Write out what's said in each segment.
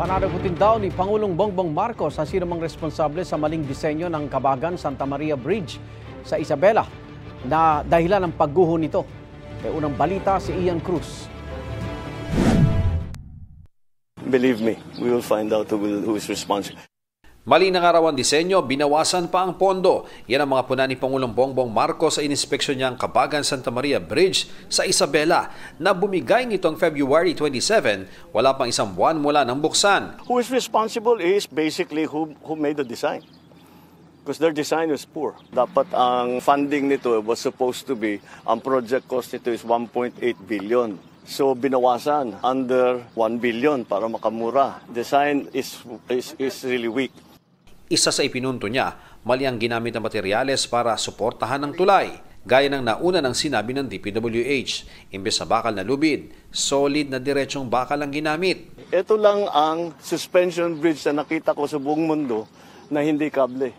Pananagutin daw ni Pangulong Bongbong Marcos ang sinumang responsable sa maling disenyo ng Cabagan-Santa Maria Bridge sa Isabela na dahilan ng pagguho nito. May unang balita si Ian Cruz. Believe me, we will find out who is responsible. Mali ng araw ang disenyo, binawasan pa ang pondo. Yan ang mga puna ni Pangulong Bongbong Marcos sa inispeksyon niyang Cabagan-Santa Maria Bridge sa Isabela na bumigay nitong February 27, wala pang isang buwan mula ng buksan. Who is responsible is basically who made the design. Because their design is poor. Dapat ang funding nito was supposed to be, ang project cost nito is 1.8 billion. So binawasan under 1 billion para makamura. Design is really weak. Isa sa ipinunto niya, mali ang ginamit na materyales para suportahan ng tulay. Gaya ng nauna ng sinabi ng DPWH, imbes na bakal na lubid, solid na diretsong bakal ang ginamit. Ito lang ang suspension bridge na nakita ko sa buong mundo na hindi kable.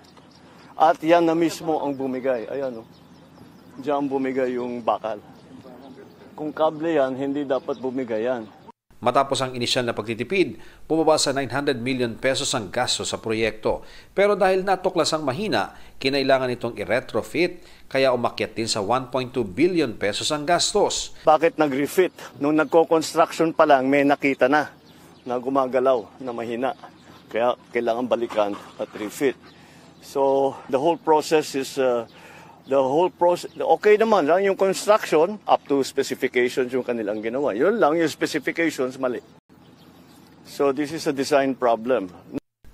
At yan na mismo ang bumigay. Ayan o. Diyan bumigay yung bakal. Kung kable yan, hindi dapat bumigay yan. Matapos ang inisyal na pagtitipid, bumaba sa 900 million pesos ang gasto sa proyekto. Pero dahil natuklas ang mahina, kinailangan itong i-retrofit, kaya umakyat din sa 1.2 billion pesos ang gastos. Bakit nag-refit? Nung nagko-construction pa lang, may nakita na gumagalaw, na mahina. Kaya kailangan balikan at refit. So the whole process is... okay naman lang yung construction up to specifications yung kanilang ginawa. Yun lang yung specifications mali. So this is a design problem.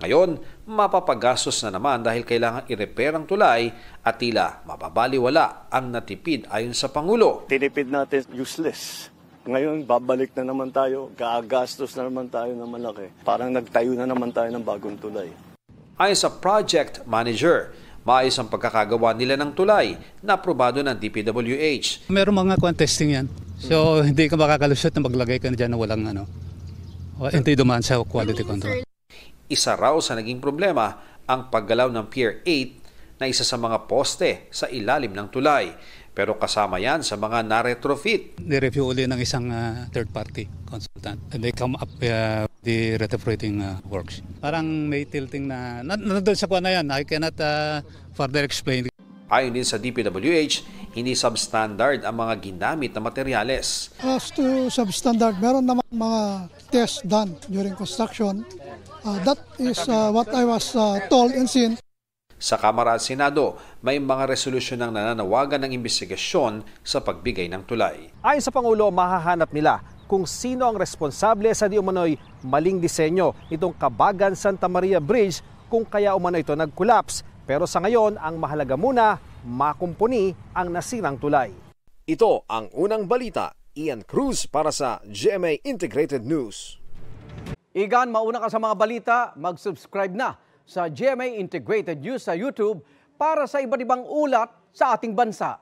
Ngayon, mapapagastos na naman dahil kailangan i-repair ang tulay at tila mababaliwala ang natipid ayon sa Pangulo. Tinipid natin useless. Ngayon, babalik na naman tayo, gagastos na naman tayo ng malaki. Parang nagtayo na naman tayo ng bagong tulay. Ayon sa project manager, maayos ang pagkakagawa nila ng tulay na aprobado ng DPWH. Meron mga testing yan. So hindi ka makakalusot na maglagay ka na dyan na walang hindi dumaan sa quality control. Isa raw sa naging problema ang paggalaw ng Pier 8 na isa sa mga poste sa ilalim ng tulay. Pero kasama yan sa mga na-retrofit. Ni-review uli ng isang third party consultant. And they come up the retrofitting works. Parang may tilting na nandun sa kuha na yan. I cannot further explain. Ayon din sa DPWH, hindi substandard ang mga ginamit na materyales. As to substandard, meron naman mga tests done during construction. That is what I was told and seen. Sa Kamara at Senado, may mga resolusyon ng nananawagan ng imbestigasyon sa pagbigay ng tulay. Ayon sa Pangulo, mahahanap nila kung sino ang responsable sa di umano'y maling disenyo itong Cabagan-Santa Maria Bridge kung kaya umano ito nag-collapse. Pero sa ngayon, ang mahalaga muna, makumpuni ang nasirang tulay. Ito ang unang balita. Ian Cruz para sa GMA Integrated News. Igan, mauna ka sa mga balita, mag-subscribe na sa GMA Integrated News sa YouTube para sa iba't ibang ulat sa ating bansa.